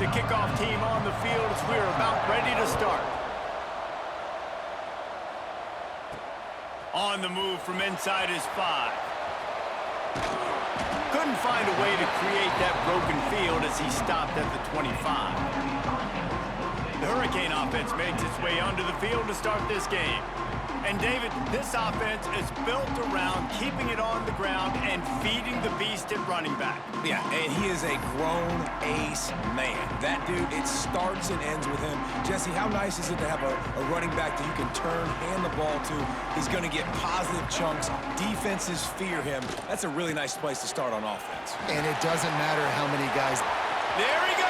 the kickoff team on the field as we are about ready to start. On the move from inside his 5. Couldn't find a way to create that broken field as he stopped at the 25. The Hurricane offense makes its way onto the field to start this game. And David, this offense is built around keeping it on the ground and feeding the beast at running back. Yeah, and he is a grown ace man. That dude, it starts and ends with him. Jesse, how nice is it to have a running back that you can turn, hand the ball to? He's going to get positive chunks. Defenses fear him. That's a really nice place to start on offense. And it doesn't matter how many guys. There he goes.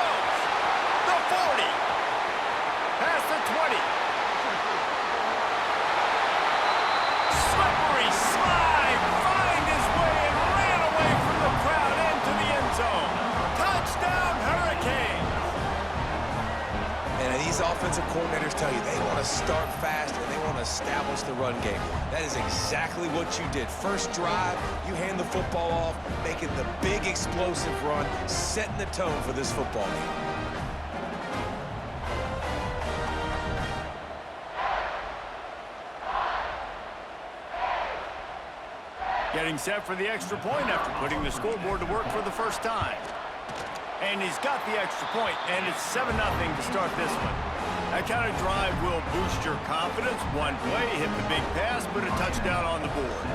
The 40. Past the 20. Slippery slide. Find his way and ran away from the crowd into the end zone. Touchdown, Hurricanes. And these offensive coordinators tell you they want to start fast and they want to establish the run game. That is exactly what you did. First drive, you hand the football off, making the big explosive run, setting the tone for this football game. Getting set for the extra point after putting the scoreboard to work for the first time. And he's got the extra point, and it's 7-0 to start this one. That kind of drive will boost your confidence. One play, hit the big pass, put a touchdown on the board.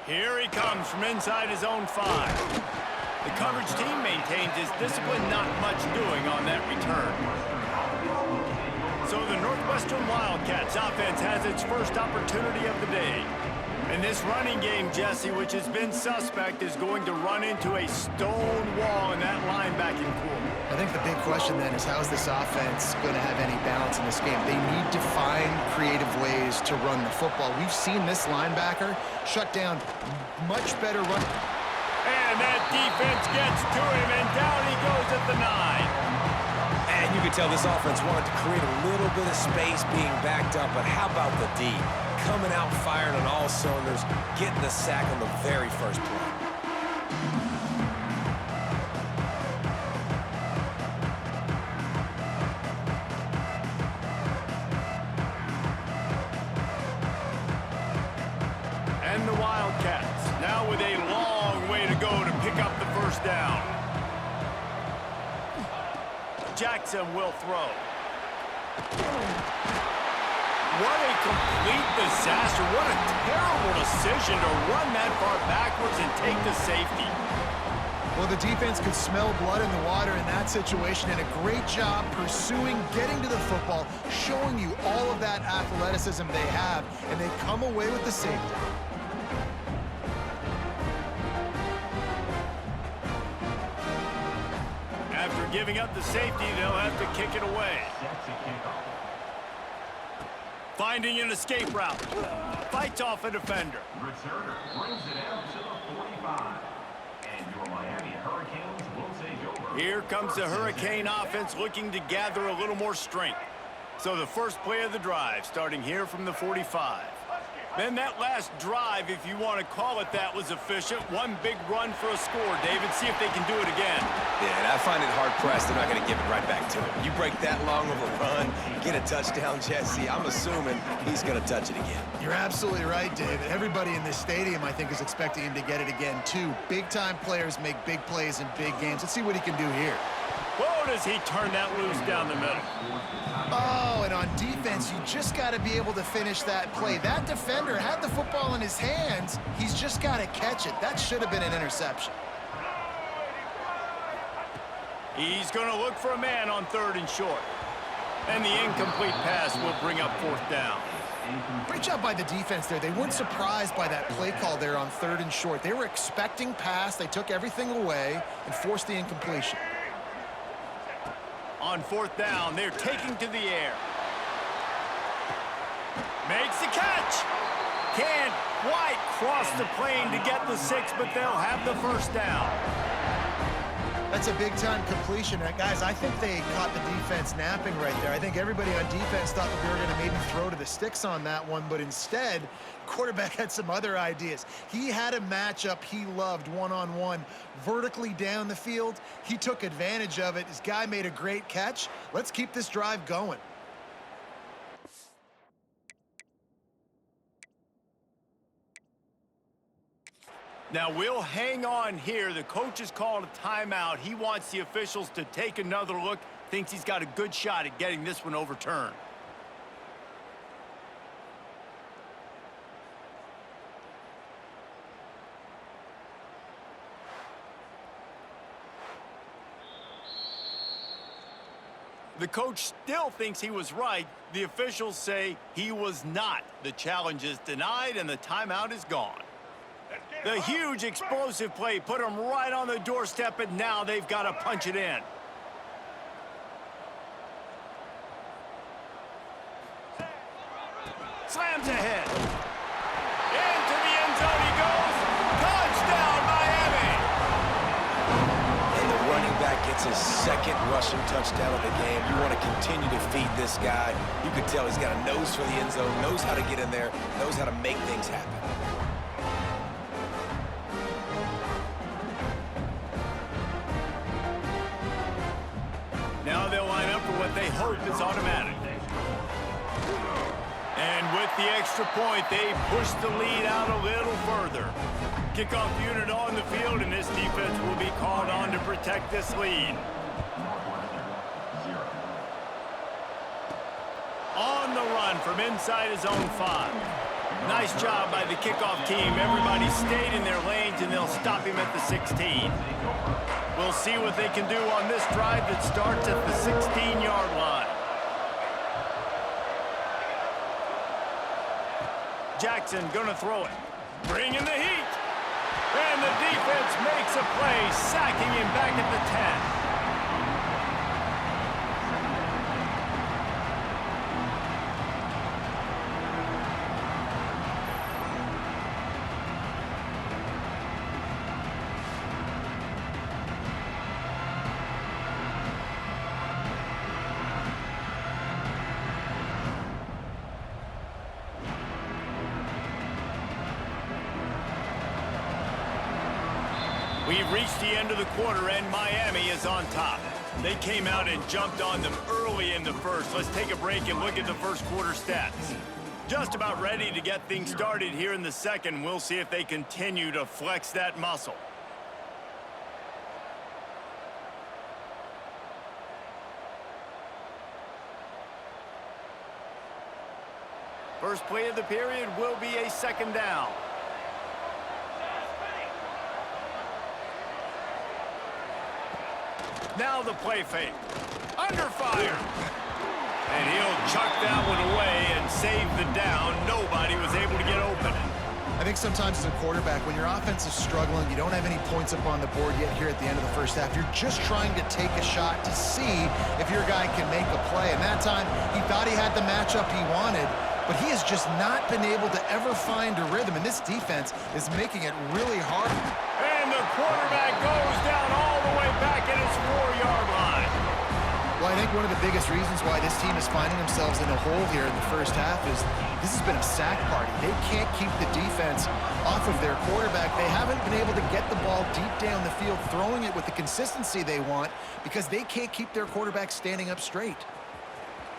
Here he comes from inside his own 5. The coverage team maintains his discipline, not much doing on that return. So the Northwestern Wildcats offense has its first opportunity of the day. And this running game, Jesse, which has been suspect, is going to run into a stone wall in that linebacking core. I think the big question then is, how is this offense going to have any balance in this game? They need to find creative ways to run the football. We've seen this linebacker shut down much better run. And that defense gets to him, and down he goes at the 9. And you could tell this offense wanted to create a little bit of space being backed up, but how about the D? Coming out firing on all cylinders, getting the sack on the very first play. And the Wildcats, now with a long way to go to pick up the first down. Jackson will throw. What a complete disaster. What a terrible decision to run that far backwards and take the safety. Well, the defense could smell blood in the water in that situation, and a great job pursuing, getting to the football, showing you all of that athleticism they have, and they come away with the safety. After giving up the safety, they'll have to kick it away. Finding an escape route. Fights off a defender. Returner brings it out to the 45. And your Miami Hurricanes will take over. Here comes the Hurricane offense looking to gather a little more strength. So the first play of the drive, starting here from the 45. Then that last drive, if you want to call it that, was efficient. One big run for a score. David, see if they can do it again. Yeah, and I find it hard-pressed they're not going to give it right back to him. You break that long of a run, get a touchdown, Jesse, I'm assuming he's going to touch it again. You're absolutely right, David. Everybody in this stadium, I think, is expecting him to get it again, too. Big-time players make big plays in big games. Let's see what he can do here. Whoa, does he turn that loose down the middle. Oh, and on defense, you just got to be able to finish that play. That defender had the football in his hands. He's just got to catch it. That should have been an interception. He's going to look for a man on 3rd and short. And the incomplete pass will bring up 4th down. Great job by the defense there. They weren't surprised by that play call there on 3rd and short. They were expecting pass. They took everything away and forced the incompletion. On 4th down, they're taking to the air. Makes the catch. Can't quite cross the plane to get the 6, but they'll have the first down. That's a big-time completion. Guys, I think they caught the defense napping right there. I think everybody on defense thought that they were going to maybe throw to the sticks on that one, but instead, quarterback had some other ideas. He had a matchup he loved one-on-one, vertically down the field. He took advantage of it. His guy made a great catch. Let's keep this drive going. Now, we'll hang on here. The coach has called a timeout. He wants the officials to take another look. Thinks he's got a good shot at getting this one overturned. The coach still thinks he was right. The officials say he was not. The challenge is denied, and the timeout is gone. The huge explosive play put them right on the doorstep, and now they've got to punch it in. Slams ahead. Into the end zone he goes. Touchdown, Miami! And the running back gets his second rushing touchdown of the game. You want to continue to feed this guy. You can tell he's got a nose for the end zone, knows how to get in there, knows how to make things happen. Now they'll line up for what they hope is automatic. And with the extra point, they push the lead out a little further. Kickoff unit on the field, and this defense will be called on to protect this lead. On the run from inside his own 5. Nice job by the kickoff team. Everybody stayed in their lanes, and they'll stop him at the 16. We'll see what they can do on this drive that starts at the 16-yard line. Jackson gonna throw it. Bringing the heat. And the defense makes a play, sacking him back at the 10. We've reached the end of the quarter, and Miami is on top. They came out and jumped on them early in the first. Let's take a break and look at the first quarter stats. Just about ready to get things started here in the second. We'll see if they continue to flex that muscle. First play of the period will be a second down. Now the play fake. Under fire. And he'll chuck that one away and save the down. Nobody was able to get open. I think sometimes as a quarterback, when your offense is struggling, you don't have any points up on the board yet here at the end of the first half. You're just trying to take a shot to see if your guy can make a play. And that time, he thought he had the matchup he wanted, but he has just not been able to ever find a rhythm. And this defense is making it really hard. And the quarterback goes down all the way back at his 4-yard line. Well, I think one of the biggest reasons why this team is finding themselves in a hole here in the first half is this has been a sack party. They can't keep the defense off of their quarterback. They haven't been able to get the ball deep down the field, throwing it with the consistency they want because they can't keep their quarterback standing up straight.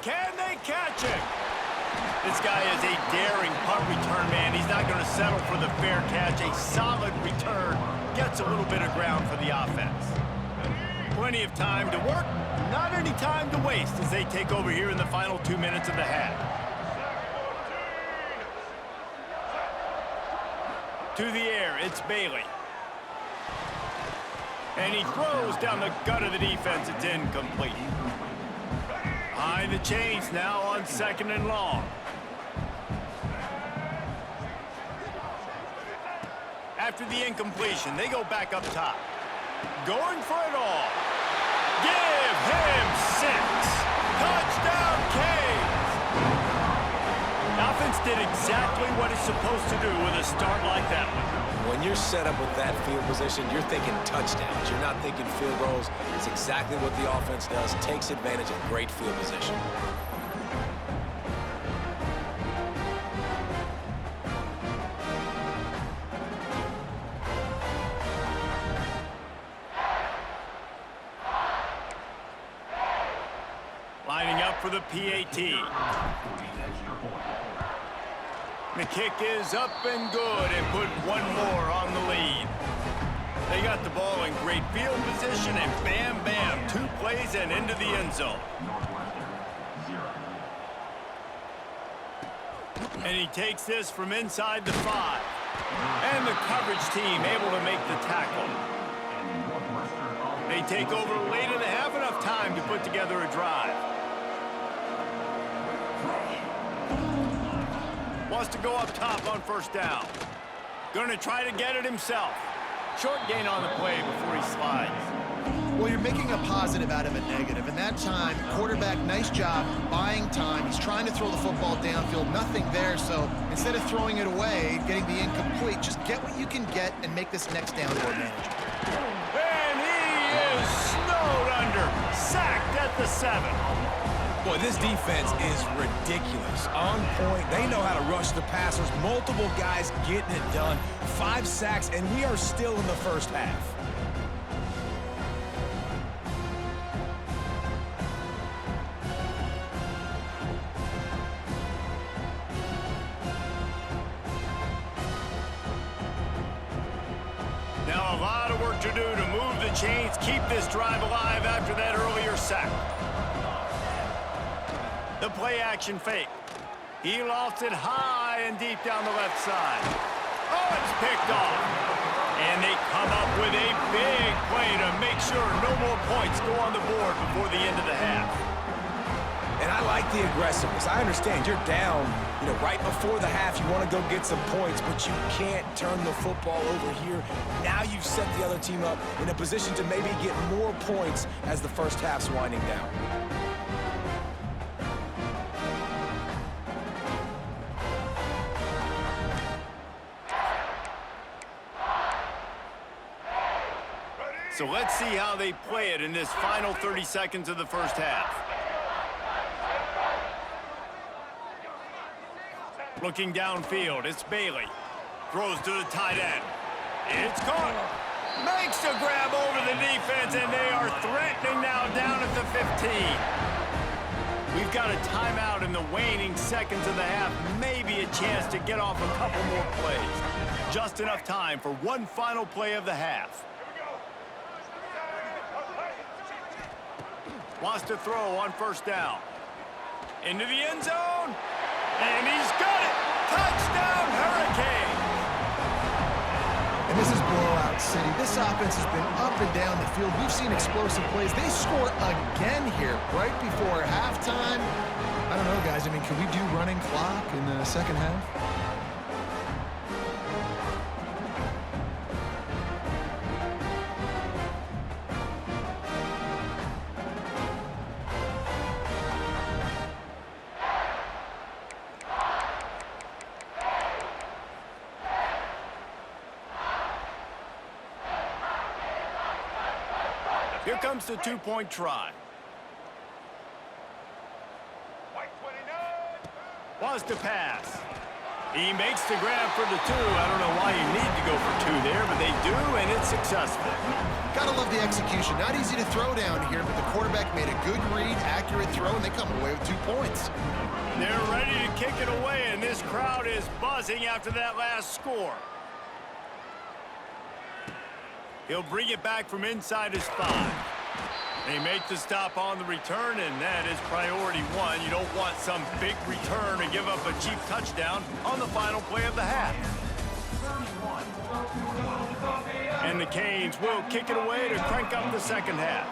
Can they catch him? This guy is a daring punt return man. He's not going to settle for the fair catch. A solid return gets a little bit of ground for the offense. Plenty of time to work, not any time to waste as they take over here in the final 2 minutes of the half. To the air, it's Bailey. And he throws down the gut of the defense. It's incomplete. Behind the chains now on 2nd and long. After the incompletion, they go back up top. Going for it all. Give him 6. Touchdown, Canes. Offense did exactly what it's supposed to do with a start like that one. When you're set up with that field position, you're thinking touchdowns. You're not thinking field goals. It's exactly what the offense does. Takes advantage of great field position. Lining up for the PAT. The kick is up and good and put one more on the lead. They got the ball in great field position and bam, bam, 2 plays and into the end zone. And he takes this from inside the 5. And the coverage team able to make the tackle. They take over late in the half, enough time to put together a drive. Wants to go up top on first down. Gonna try to get it himself. Short gain on the play before he slides. Well, you're making a positive out of a negative. And that time, quarterback, nice job buying time. He's trying to throw the football downfield. Nothing there, so instead of throwing it away, getting the incomplete, just get what you can get and make this next down more manageable. And he is snowed under. Sacked at the 7. Boy, this defense is ridiculous. On point. They know how to rush the passers. Multiple guys getting it done. 5 sacks, and we are still in the first half. Now a lot of work to do to move the chains, keep this drive alive after that earlier sack. The play action fake. He lofts it high and deep down the left side. Oh, it's picked off. And they come up with a big play to make sure no more points go on the board before the end of the half. And I like the aggressiveness. I understand you're down, right before the half. You want to go get some points, but you can't turn the football over here. Now you've set the other team up in a position to maybe get more points as the first half's winding down. So let's see how they play it in this final 30 seconds of the first half. Looking downfield, it's Bailey. Throws to the tight end. It's caught. Makes a grab over the defense, and they are threatening now down at the 15. We've got a timeout in the waning seconds of the half. Maybe a chance to get off a couple more plays. Just enough time for one final play of the half. Wants to throw on first down. Into the end zone. And he's got it. Touchdown, Hurricanes. And this is blowout city. This offense has been up and down the field. We've seen explosive plays. They score again here right before halftime. I don't know, guys. I mean, can we do running clock in the second half? Here comes the two-point try. Wants to pass. He makes the grab for the 2. I don't know why you need to go for 2 there, but they do, and it's successful. Gotta love the execution. Not easy to throw down here, but the quarterback made a good read, accurate throw, and they come away with 2 points. They're ready to kick it away, and this crowd is buzzing after that last score. He'll bring it back from inside his 5. They make the stop on the return, and that is priority 1. You don't want some big return to give up a cheap touchdown on the final play of the half. And the Canes will kick it away to crank up the second half.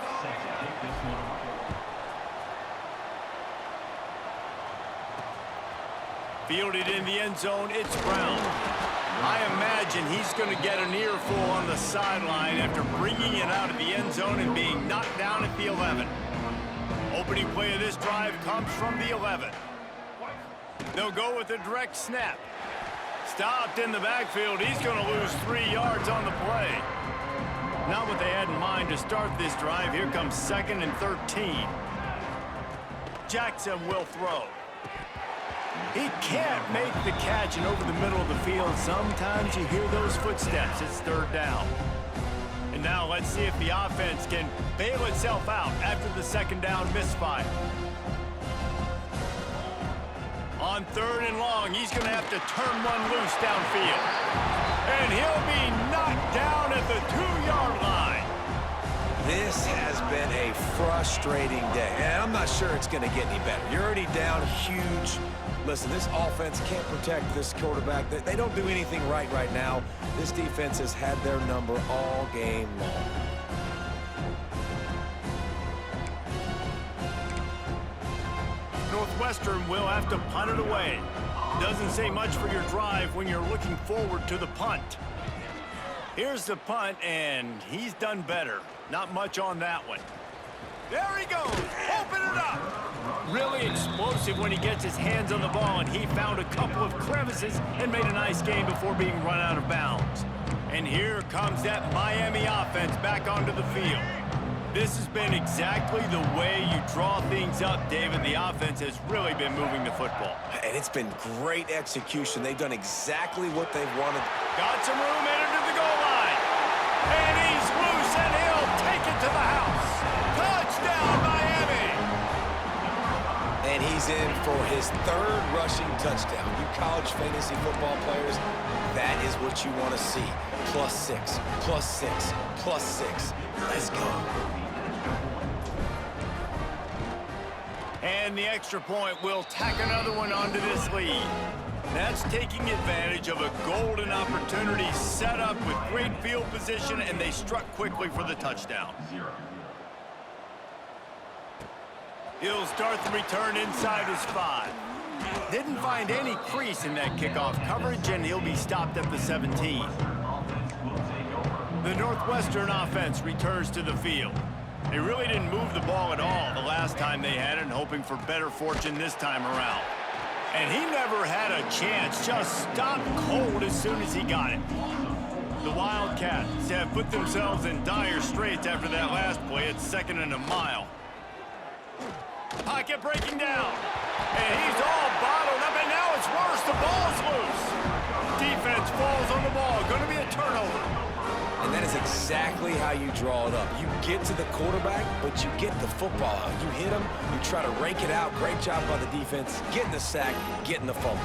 Fielded in the end zone, it's Brown. I imagine he's going to get an earful on the sideline after bringing it out of the end zone and being knocked down at the 11. Opening play of this drive comes from the 11. They'll go with a direct snap. Stopped in the backfield. He's going to lose 3 yards on the play. Not what they had in mind to start this drive. Here comes 2nd and 13. Jackson will throw. He can't make the catch, and over the middle of the field, sometimes you hear those footsteps. It's 3rd down. And now let's see if the offense can bail itself out after the 2nd down misfire. On 3rd and long, he's going to have to turn one loose downfield. And he'll be knocked down at the 2-yard line. This has been a frustrating day, and I'm not sure it's going to get any better. You're already down huge. Listen, this offense can't protect this quarterback. They don't do anything right now. This defense has had their number all game long. Northwestern will have to punt it away. Doesn't say much for your drive when you're looking forward to the punt. Here's the punt, and he's done better. Not much on that one. There he goes. Open it up. Really explosive when he gets his hands on the ball, and he found a couple of crevices and made a nice game before being run out of bounds. And here comes that Miami offense back onto the field. This has been exactly the way you draw things up, David. The offense has really been moving the football. And it's been great execution. They've done exactly what they've wanted. Got some room headed to the goal line. And he's loose, and he'll take it to the house. Touchdown, Miami! And he's in for his 3rd rushing touchdown. You college fantasy football players, that is what you want to see. +6, +6, +6. Let's go. And the extra point will tack another one onto this lead. That's taking advantage of a golden opportunity set up with great field position, and they struck quickly for the touchdown. He'll start the return inside his 5. Didn't find any crease in that kickoff coverage, and he'll be stopped at the 17. The Northwestern offense returns to the field. They really didn't move the ball at all the last time they had it, and hoping for better fortune this time around. And he never had a chance, just stopped cold as soon as he got it. The Wildcats have put themselves in dire straits after that last play. It's 2nd and a mile. Pocket breaking down. And he's all bottled up, and now it's worse. The ball's loose. Defense falls on the ball. Going to be a turnover. And that is exactly how you draw it up. You get to the quarterback, but you get the football out. You hit him, you try to rake it out. Great job by the defense. Getting the sack, getting the fumble.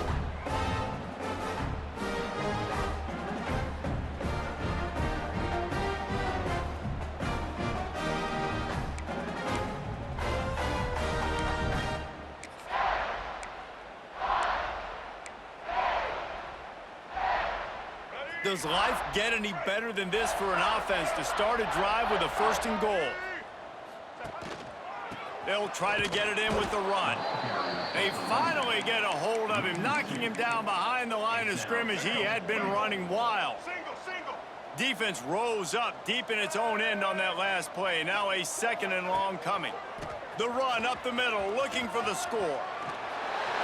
Does life get any better than this for an offense to start a drive with a 1st and goal? They'll try to get it in with the run. They finally get a hold of him, knocking him down behind the line of scrimmage. He had been running wild. Defense rose up deep in its own end on that last play. Now a 2nd and long coming. The run up the middle, looking for the score.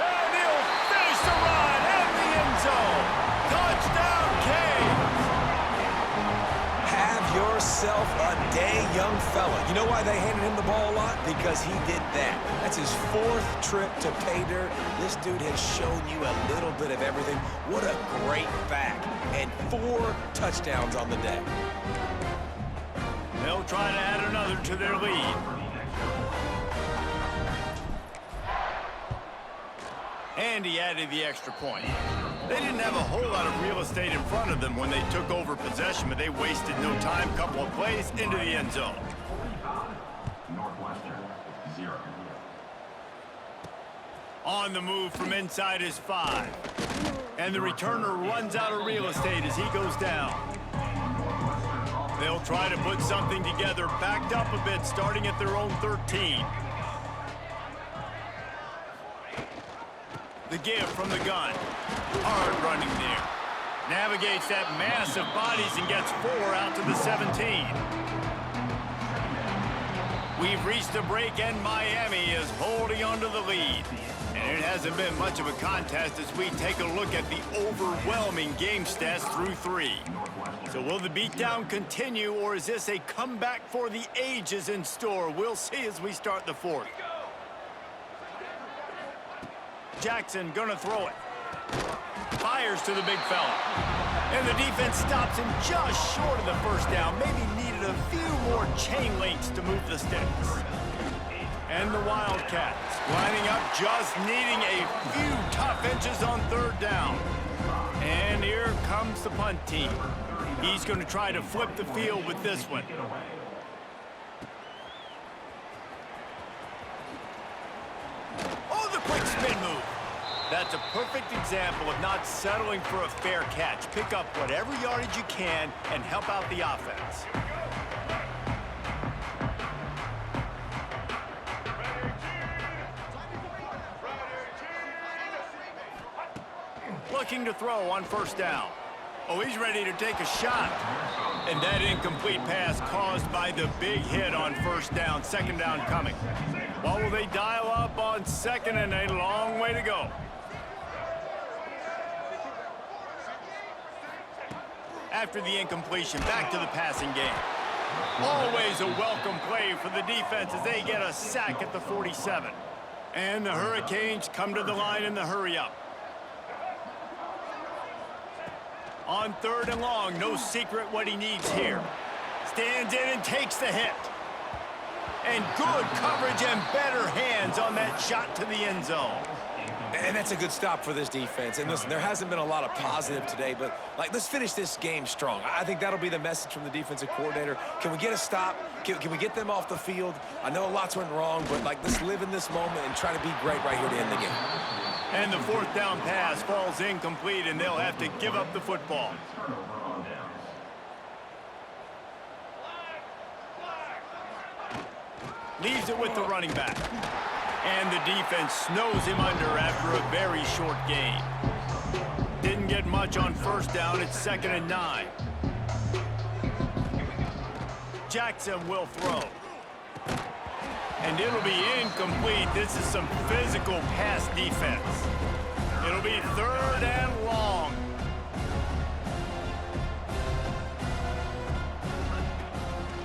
And he'll finish the run in the end zone. Touchdown, Canes! Have yourself a day, young fella. You know why they handed him the ball a lot? Because he did that. That's his 4th trip to pay dirt. This dude has shown you a little bit of everything. What a great back. And 4 touchdowns on the day. They'll try to add another to their lead. And he added the extra point. They didn't have a whole lot of real estate in front of them when they took over possession, but they wasted no time. Couple of plays into the end zone. Northwestern, 0. On the move from inside his 5. And the returner runs out of real estate as he goes down. They'll try to put something together, backed up a bit, starting at their own 13. The give from the gun. Hard running there. Navigates that mass of bodies and gets 4 out to the 17. We've reached a break, and Miami is holding on to the lead. And it hasn't been much of a contest as we take a look at the overwhelming game stats through 3. So will the beatdown continue, or is this a comeback for the ages in store? We'll see as we start the 4th. Jackson gonna throw it. Fires to the big fella. And the defense stops him just short of the first down. Maybe needed a few more chain links to move the sticks. And the Wildcats lining up, just needing a few tough inches on 3rd down. And here comes the punt team. He's going to try to flip the field with this one. Oh, the quick spin move. That's a perfect example of not settling for a fair catch. Pick up whatever yardage you can and help out the offense. Looking to throw on 1st down. Oh, he's ready to take a shot. And that incomplete pass caused by the big hit on 1st down. 2nd down coming. What will they dial up on 2nd, and a long way to go? After the incompletion, back to the passing game. Always a welcome play for the defense as they get a sack at the 47. And the Hurricanes come to the line in the hurry-up. On 3rd and long, no secret what he needs here. Stands in and takes the hit. And good coverage and better hands on that shot to the end zone. And that's a good stop for this defense. And listen, there hasn't been a lot of positive today, but let's finish this game strong. I think that'll be the message from the defensive coordinator. Can we get a stop? Can we get them off the field? I know lots went wrong, but let's live in this moment and try to be great right here to end the game. And the 4th down pass falls incomplete, and they'll have to give up the football. Leaves it with the running back. And the defense snows him under after a very short gain. Didn't get much on 1st down. It's 2nd and 9. Jackson will throw. And it'll be incomplete. This is some physical pass defense. It'll be 3rd and long.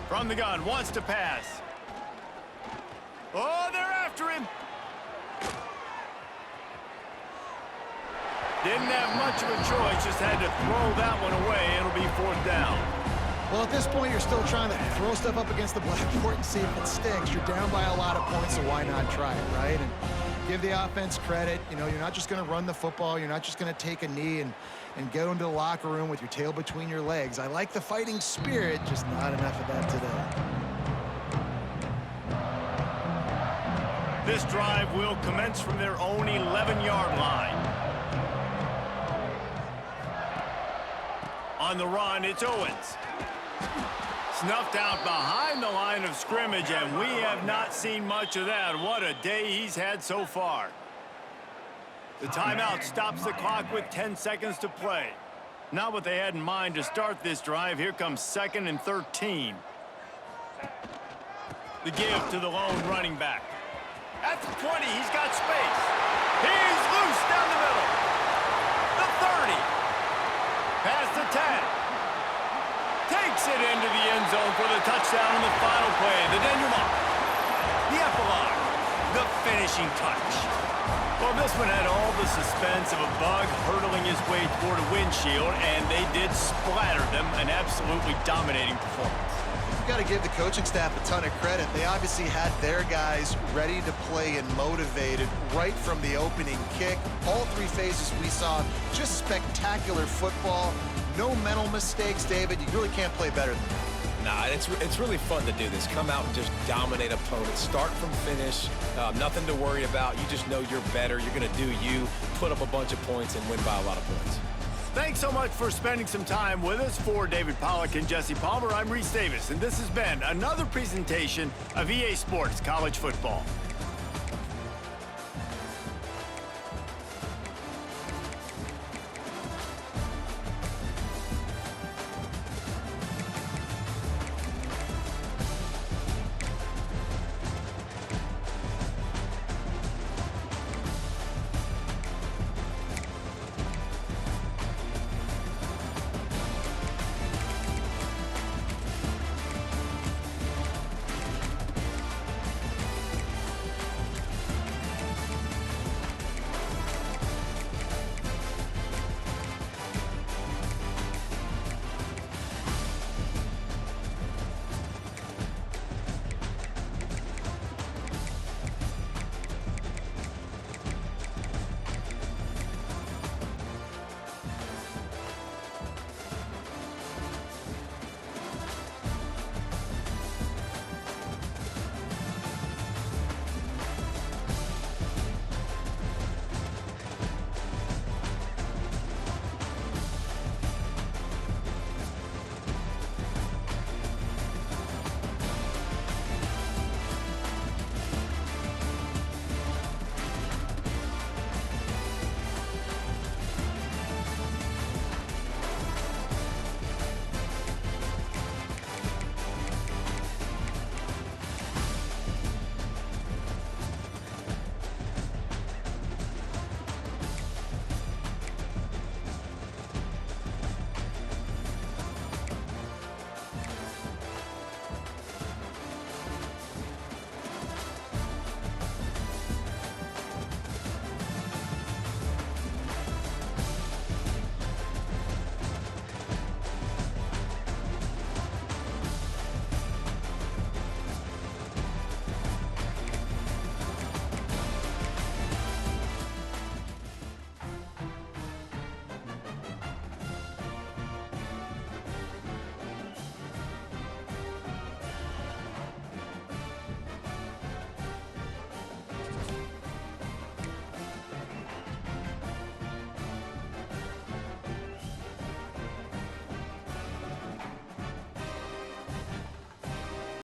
From the gun, wants to pass. Oh, they're after him. Didn't have much of a choice, just had to throw that one away. It'll be 4th down. Well, at this point, you're still trying to throw stuff up against the blackboard and see if it sticks. You're down by a lot of points, so why not try it, right? And give the offense credit. You know, you're not just going to run the football. You're not just going to take a knee and go into the locker room with your tail between your legs. I like the fighting spirit, just not enough of that today. This drive will commence from their own 11-yard line. On the run, it's Owens. Snuffed out behind the line of scrimmage, and we have not seen much of that. What a day he's had so far. The timeout stops the clock with 10 seconds to play. Not what they had in mind to start this drive. Here comes 2nd and 13. The give to the lone running back. At the 20, he's got space. He's loose down the middle. The 30. Past the 10. Takes it into the end zone for the touchdown in the final play. The denouement. The epilogue. The finishing touch. Well, this one had all the suspense of a bug hurtling his way toward a windshield, and they did splatter them. An absolutely dominating performance. You've got to give the coaching staff a ton of credit. They obviously had their guys ready to play and motivated right from the opening kick. All 3 phases we saw, just spectacular football. No mental mistakes, David. You really can't play better than that. Nah, it's really fun to do this. Come out and just dominate opponents. Start from finish. Nothing to worry about. You just know you're better. You're going to do you, put up a bunch of points, and win by a lot of points. Thanks so much for spending some time with us. For David Pollack and Jesse Palmer, I'm Reese Davis, and this has been another presentation of EA Sports College Football.